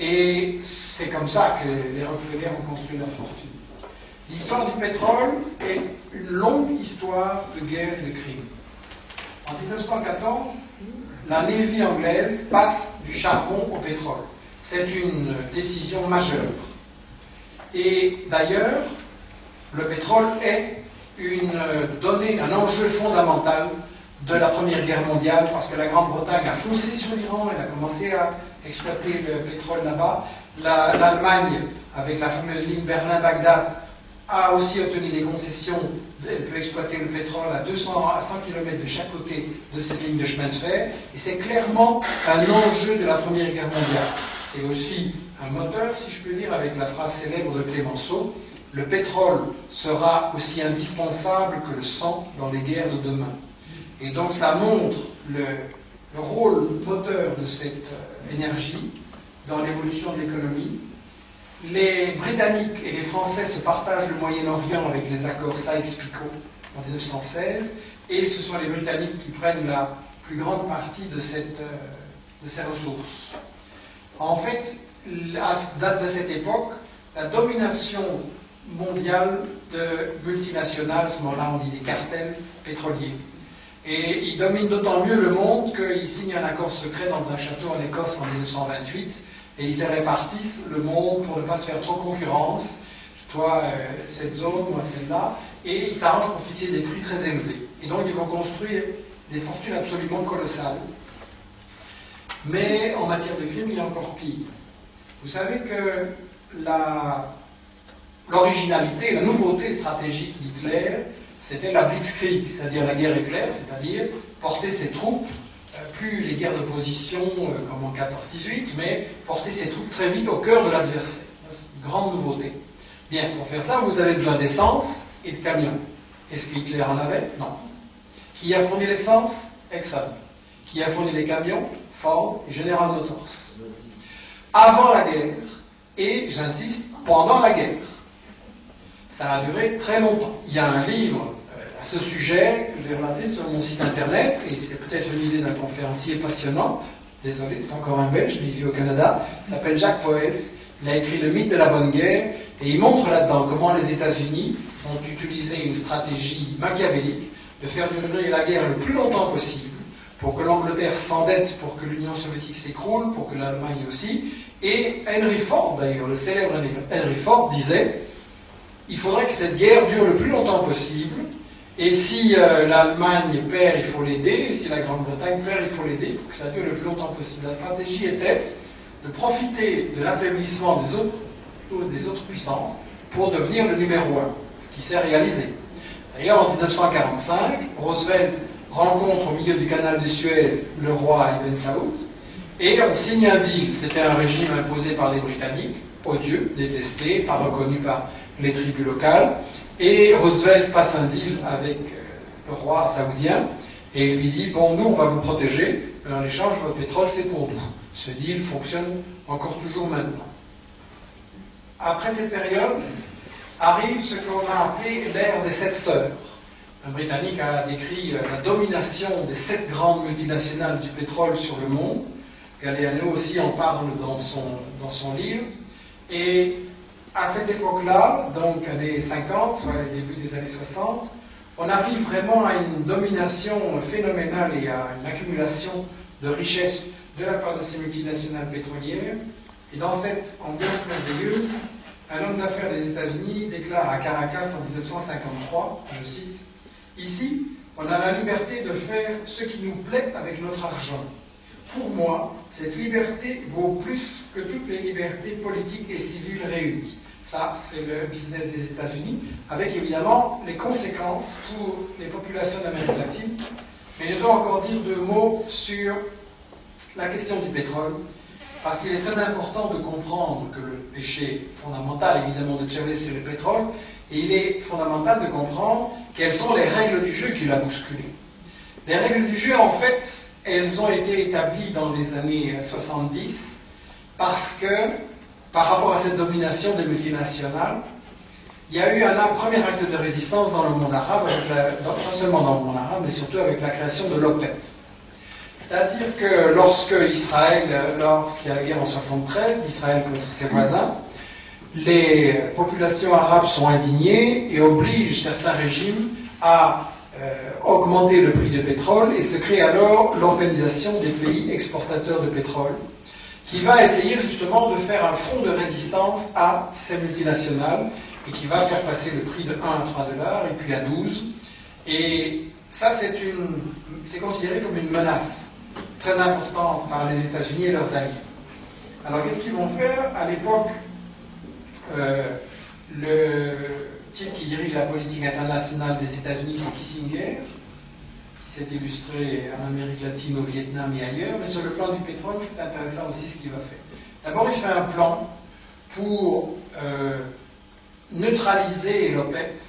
Et c'est comme ça que les Rockefeller ont construit leur fortune. L'histoire du pétrole est une longue histoire de guerre et de crime. En 1914, la Navy anglaise passe du charbon au pétrole. C'est une décision majeure. Et d'ailleurs, le pétrole est une donnée, un enjeu fondamental de la Première Guerre mondiale, parce que la Grande-Bretagne a foncé sur l'Iran, elle a commencé à exploiter le pétrole là-bas. L'Allemagne, avec la fameuse ligne Berlin-Bagdad, a aussi obtenu des concessions. Elle peut exploiter le pétrole à 200 à 100 km de chaque côté de cette ligne de chemin de fer. Et c'est clairement un enjeu de la Première Guerre mondiale. C'est aussi un moteur, si je peux dire, avec la phrase célèbre de Clémenceau: le pétrole sera aussi indispensable que le sang dans les guerres de demain. Et donc ça montre le rôle moteur de cette énergie dans l'évolution de l'économie. Les Britanniques et les Français se partagent le Moyen-Orient avec les accords Sykes-Picot en 1916, et ce sont les Britanniques qui prennent la plus grande partie de ces ressources. En fait, à date de cette époque, la domination mondiale de multinationales, à ce moment-là on dit des cartels pétroliers. Et ils dominent d'autant mieux le monde qu'ils signent un accord secret dans un château en Écosse en 1928, et ils se répartissent le monde pour ne pas se faire trop concurrence, toi cette zone, moi celle-là, et ils s'arrangent pour fixer des prix très élevés. Et donc ils vont construire des fortunes absolument colossales. Mais en matière de crime, il y a encore pire. Vous savez que l'originalité, la nouveauté stratégique d'Hitler, c'était la Blitzkrieg, c'est-à-dire la guerre éclair, c'est-à-dire porter ses troupes, plus les guerres de position comme en 14-18, mais porter ses troupes très vite au cœur de l'adversaire. C'est une grande nouveauté. Bien, pour faire ça, vous avez besoin d'essence et de camions. Est-ce que Hitler en avait? Non. Qui a fourni l'essence? Exxon. Qui a fourni les camions? Ford et General Motors. Avant la guerre, et j'insiste, pendant la guerre. Ça a duré très longtemps. Il y a un livre à ce sujet que j'ai relaté sur mon site internet, et c'est peut-être une idée d'un conférencier passionnant. Désolé, c'est encore un Belge, mais il vit au Canada. Il s'appelle Jacques Poels. Il a écrit Le mythe de la bonne guerre, et il montre là-dedans comment les États-Unis ont utilisé une stratégie machiavélique de faire durer la guerre le plus longtemps possible, pour que l'Angleterre s'endette, pour que l'Union soviétique s'écroule, pour que l'Allemagne aussi. Et Henry Ford, d'ailleurs, le célèbre Henry Ford, disait: il faudrait que cette guerre dure le plus longtemps possible, et si l'Allemagne perd, il faut l'aider, et si la Grande-Bretagne perd, il faut l'aider, pour que ça dure le plus longtemps possible. La stratégie était de profiter de l'affaiblissement des autres puissances pour devenir le numéro un, ce qui s'est réalisé. D'ailleurs, en 1945, Roosevelt rencontre au milieu du canal de Suez le roi Ibn Saoud, et on signe un deal. C'était un régime imposé par les Britanniques, odieux, détesté, pas reconnu par les tribus locales, et Roosevelt passe un deal avec le roi saoudien, et lui dit: bon, nous on va vous protéger, mais en échange votre pétrole c'est pour nous. Ce deal fonctionne encore toujours maintenant. Après cette période, arrive ce qu'on a appelé l'ère des 7 sœurs. Un Britannique a décrit la domination des 7 grandes multinationales du pétrole sur le monde. Galeano aussi en parle dans son livre. Et à cette époque-là, donc années 50, soit le début des années 60, on arrive vraiment à une domination phénoménale et à une accumulation de richesses de la part de ces multinationales pétrolières. Et dans cette ambiance merveilleuse, un homme d'affaires des États-Unis déclare à Caracas en 1953, je cite: « Ici, on a la liberté de faire ce qui nous plaît avec notre argent. Pour moi, cette liberté vaut plus que toutes les libertés politiques et civiles réunies. » Ça, c'est le business des États-Unis, avec évidemment les conséquences pour les populations d'Amérique latine. Mais je dois encore dire 2 mots sur la question du pétrole, parce qu'il est très important de comprendre que le péché fondamental, évidemment, de Chavez, c'est le pétrole, et il est fondamental de comprendre quelles sont les règles du jeu qui l'a bousculé. Les règles du jeu, en fait, elles ont été établies dans les années 70, parce que, par rapport à cette domination des multinationales, il y a eu un premier acte de résistance dans le monde arabe, non seulement dans le monde arabe, mais surtout avec la création de l'OPEP. C'est-à-dire que lorsqu'il y a la guerre en 73, d'Israël contre ses voisins, les populations arabes sont indignées et obligent certains régimes à augmenter le prix du pétrole, et se crée alors l'Organisation des pays exportateurs de pétrole, qui va essayer justement de faire un front de résistance à ces multinationales et qui va faire passer le prix de 1 à 3 dollars et puis à 12. Et ça, c'est considéré comme une menace très importante par les États-Unis et leurs alliés. Alors, qu'est-ce qu'ils vont faire? À l'époque, le type qui dirige la politique internationale des États-Unis, c'est Kissinger, qui s'est illustré en Amérique latine, au Vietnam et ailleurs. Mais sur le plan du pétrole, c'est intéressant aussi ce qu'il va faire. D'abord, il fait un plan pour neutraliser l'OPEP,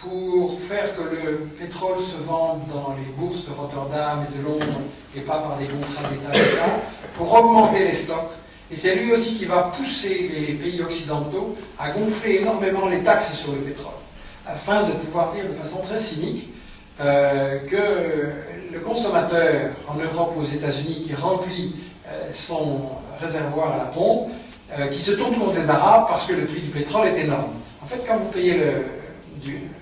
pour faire que le pétrole se vende dans les bourses de Rotterdam et de Londres et pas par des contrats d'État, pour augmenter les stocks. Et c'est lui aussi qui va pousser les pays occidentaux à gonfler énormément les taxes sur le pétrole, afin de pouvoir dire de façon très cynique que le consommateur en Europe ou aux États-Unis qui remplit son réservoir à la pompe, qui se tourne contre les Arabes parce que le prix du pétrole est énorme. En fait, quand vous payez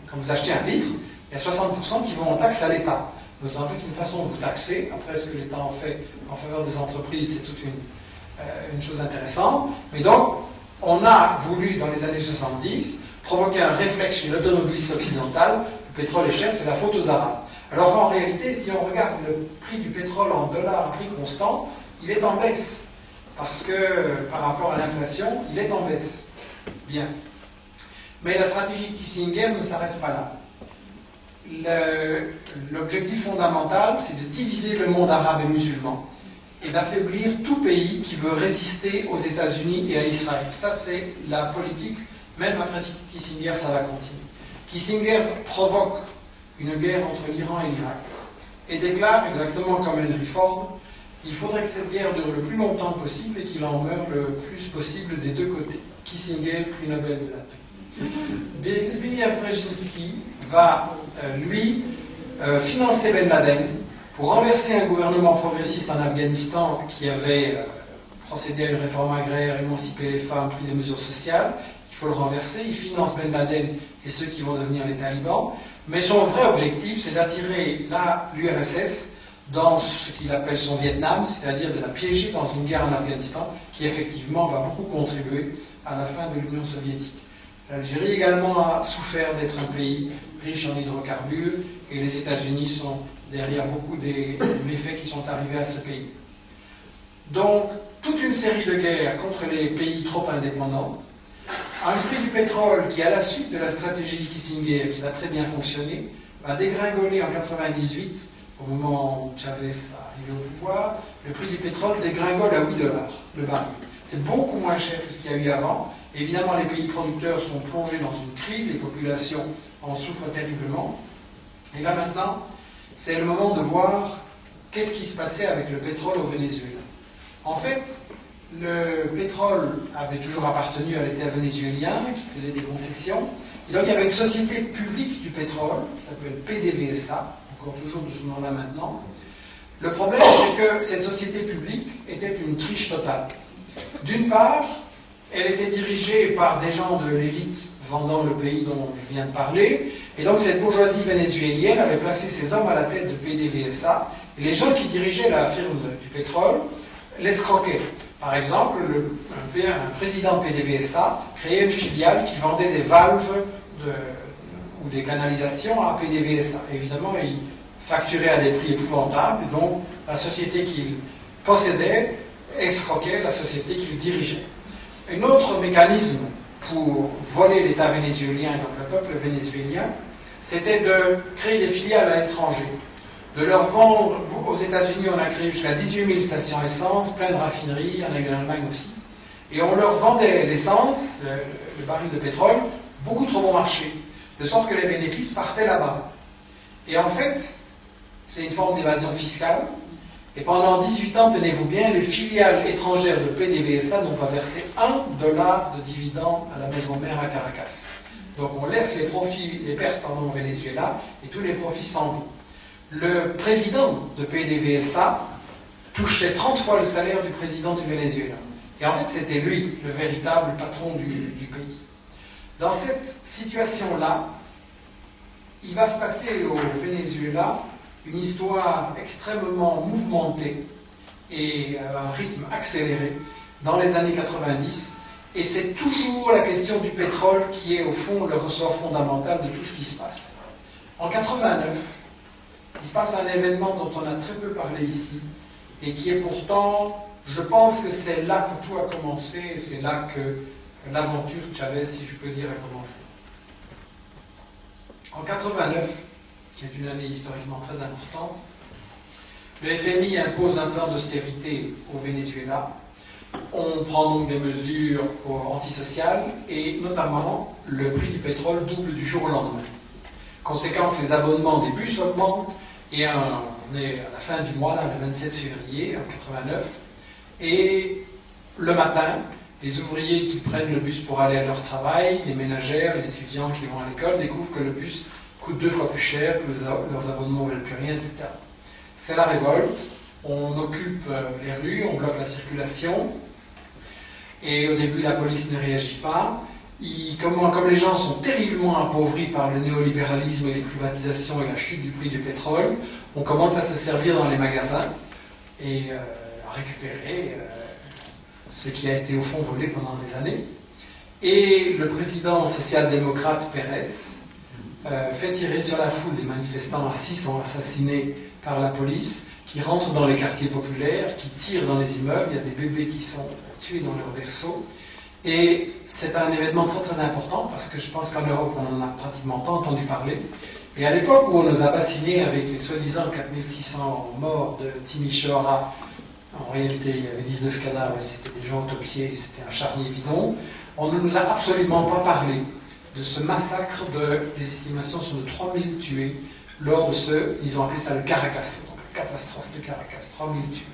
quand vous achetez un litre, il y a 60% qui vont en taxe à l'État. Vous en faites une façon de vous taxer. Après, ce que l'État en fait en faveur des entreprises, c'est toute une chose intéressante. Mais donc, on a voulu, dans les années 70, provoquer un réflexe chez l'automobiliste occidental. Le pétrole est cher, c'est la faute aux Arabes. Alors qu'en réalité, si on regarde le prix du pétrole en dollars à prix constant, il est en baisse. Parce que, par rapport à l'inflation, il est en baisse. Bien. Mais la stratégie de Kissinger ne s'arrête pas là. L'objectif fondamental, c'est de diviser le monde arabe et musulman et d'affaiblir tout pays qui veut résister aux États-Unis et à Israël. Ça, c'est la politique. Même après Kissinger, ça va continuer. Kissinger provoque une guerre entre l'Iran et l'Irak et déclare, exactement comme Henry Ford, qu'il faudrait que cette guerre dure le plus longtemps possible et qu'il en meure le plus possible des deux côtés. Kissinger, prix Nobel de la paix. Zbigniew Brzezinski va, lui, financer Ben Laden pour renverser un gouvernement progressiste en Afghanistan qui avait procédé à une réforme agraire, émancipé les femmes, pris des mesures sociales. Il faut le renverser. Il finance Ben Laden et ceux qui vont devenir les talibans. Mais son vrai objectif, c'est d'attirer l'URSS dans ce qu'il appelle son Vietnam, c'est-à-dire de la piéger dans une guerre en Afghanistan qui, effectivement, va beaucoup contribuer à la fin de l'Union soviétique. L'Algérie également a souffert d'être un pays riche en hydrocarbures et les États-Unis sont derrière beaucoup des méfaits qui sont arrivés à ce pays. Donc, toute une série de guerres contre les pays trop indépendants, un prix du pétrole qui, à la suite de la stratégie Kissinger, qui va très bien fonctionner, va dégringoler en 1998, au moment où Chavez va arriver au pouvoir, le prix du pétrole dégringole à 8 dollars le baril. C'est beaucoup moins cher que ce qu'il y a eu avant. Évidemment, les pays producteurs sont plongés dans une crise, les populations en souffrent terriblement. Et là maintenant, c'est le moment de voir qu'est-ce qui se passait avec le pétrole au Venezuela. En fait, le pétrole avait toujours appartenu à l'État vénézuélien qui faisait des concessions. Et donc il y avait une société publique du pétrole qui s'appelle PDVSA, encore toujours de ce nom-là maintenant. Le problème, c'est que cette société publique était une triche totale. D'une part, elle était dirigée par des gens de l'élite vendant le pays dont je viens de parler, et donc cette bourgeoisie vénézuélienne avait placé ses hommes à la tête de PDVSA, et les gens qui dirigeaient la firme du pétrole l'escroquaient. Par exemple, un président de PDVSA créait une filiale qui vendait des valves ou des canalisations à PDVSA. Évidemment, il facturait à des prix épouvantables, et donc la société qu'il possédait escroquait la société qu'il dirigeait. Un autre mécanisme pour voler l'État vénézuélien et donc le peuple vénézuélien, c'était de créer des filiales à l'étranger, de leur vendre. Aux États-Unis, on a créé jusqu'à 18 000 stations essence, plein de raffineries, il y en a eu en Allemagne aussi, et on leur vendait l'essence, le baril de pétrole, beaucoup trop bon marché, de sorte que les bénéfices partaient là-bas. Et en fait, c'est une forme d'évasion fiscale. Et pendant 18 ans, tenez-vous bien, les filiales étrangères de PDVSA n'ont pas versé $1 de dividendes à la maison mère à Caracas. Donc on laisse les pertes au Venezuela et tous les profits s'en vont. Le président de PDVSA touchait 30 fois le salaire du président du Venezuela. Et en fait, c'était lui, le véritable patron du pays. Dans cette situation-là, il va se passer au Venezuela une histoire extrêmement mouvementée et à un rythme accéléré dans les années 90. Et c'est toujours la question du pétrole qui est au fond le ressort fondamental de tout ce qui se passe. En 89, il se passe un événement dont on a très peu parlé ici, et qui est pourtant, je pense que c'est là que tout a commencé, et c'est là que l'aventure Chavez, si je peux dire, a commencé. En 89, qui est une année historiquement très importante, le FMI impose un plan d'austérité au Venezuela. On prend donc des mesures antisociales, et notamment, le prix du pétrole double du jour au lendemain. Conséquence, les abonnements des bus augmentent, et on est à la fin du mois, là, le 27 février, en 89, et le matin, les ouvriers qui prennent le bus pour aller à leur travail, les ménagères, les étudiants qui vont à l'école, découvrent que le bus coûte 2 fois plus cher, que leurs abonnements ne valent plus rien, etc. C'est la révolte, on occupe les rues, on bloque la circulation, et au début la police ne réagit pas. Comme les gens sont terriblement appauvris par le néolibéralisme et les privatisations et la chute du prix du pétrole, on commence à se servir dans les magasins et à récupérer ce qui a été au fond volé pendant des années. Et le président social-démocrate Pérez fait tirer sur la foule des manifestants assis, sont assassinés par la police, qui rentrent dans les quartiers populaires, qui tirent dans les immeubles, il y a des bébés qui sont tués dans leur berceau. Et c'est un événement très très important parce que je pense qu'en Europe on n'en a pratiquement pas entendu parler. Et à l'époque où on nous a vaccinés avec les soi-disant 4600 morts de Timișoara, en réalité il y avait 19 cadavres, c'était des gens autopsiés, c'était un charnier bidon, on ne nous a absolument pas parlé de ce massacre les estimations sont de 3000 tués lors de ils ont appelé ça le Caracas, donc la catastrophe de Caracas, 3000 tués.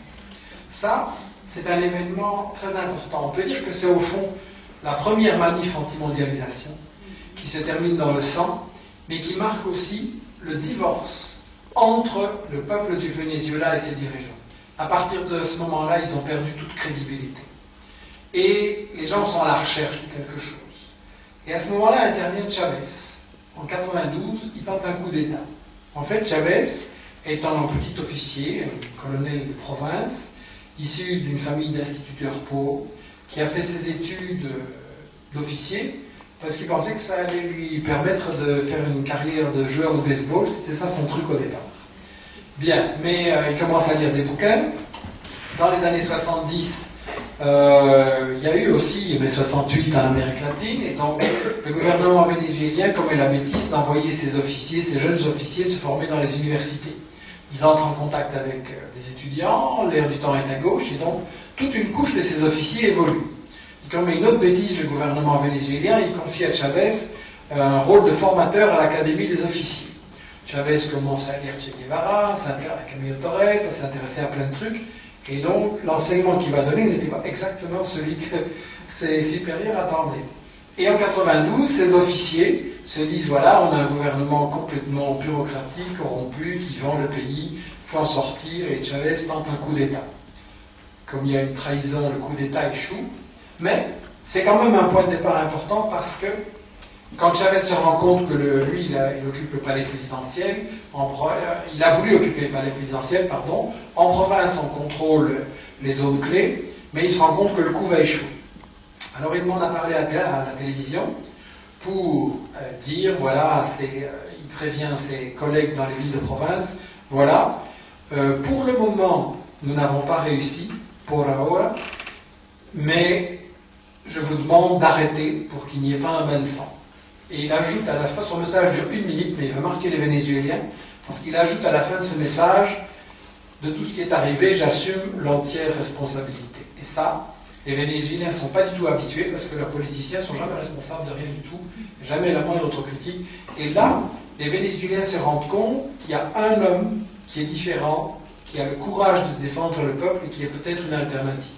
Ça, c'est un événement très important. On peut dire que c'est au fond la première manif anti-mondialisation qui se termine dans le sang, mais qui marque aussi le divorce entre le peuple du Venezuela et ses dirigeants. À partir de ce moment-là, ils ont perdu toute crédibilité. Et les gens sont à la recherche de quelque chose. Et à ce moment-là intervient Chavez. En 92, il tente un coup d'État. En fait, Chavez, étant un petit officier, un colonel de province, issu d'une famille d'instituteurs pauvres, qui a fait ses études d'officier, parce qu'il pensait que ça allait lui permettre de faire une carrière de joueur de baseball, c'était ça son truc au départ. Bien, mais il commence à lire des bouquins. Dans les années 70, il y a eu aussi mai 68 en Amérique latine, et donc le gouvernement vénézuélien commet la bêtise d'envoyer ses officiers, ses jeunes officiers, se former dans les universités. Ils entrent en contact avec des étudiants, l'air du temps est à gauche, et donc toute une couche de ces officiers évolue. Il commet une autre bêtise, le gouvernement vénézuélien, il confie à Chavez un rôle de formateur à l'Académie des officiers. Chavez commence à lire Che Guevara, à Camilo Torres, à s'intéresser à plein de trucs, et donc l'enseignement qu'il va donner n'était pas exactement celui que ses supérieurs attendaient. Et en 92, ces officiers se disent, voilà, on a un gouvernement complètement bureaucratique, corrompu, qui vend le pays, il faut en sortir, et Chavez tente un coup d'État. Comme il y a une trahison, le coup d'État échoue, mais c'est quand même un point de départ important parce que quand Chavez se rend compte que lui, il occupe le palais présidentiel, il a voulu occuper le palais présidentiel, pardon, en province on contrôle les zones clés, mais il se rend compte que le coup va échouer. Alors il demande à parler à la télévision pour dire, voilà, il prévient ses collègues dans les villes de province, voilà, pour le moment, nous n'avons pas réussi, por ahora, mais je vous demande d'arrêter pour qu'il n'y ait pas un bain de sang. Et il ajoute à la fin, son message dure 1 minute, mais il va marquer les Vénézuéliens, parce qu'il ajoute à la fin de ce message, de tout ce qui est arrivé, j'assume l'entière responsabilité. Et ça, les Vénézuéliens ne sont pas du tout habitués, parce que leurs politiciens ne sont jamais responsables de rien du tout, jamais la moindre autocritique. Et là, les Vénézuéliens se rendent compte qu'il y a un homme qui est différent, qui a le courage de défendre le peuple et qui est peut-être une alternative.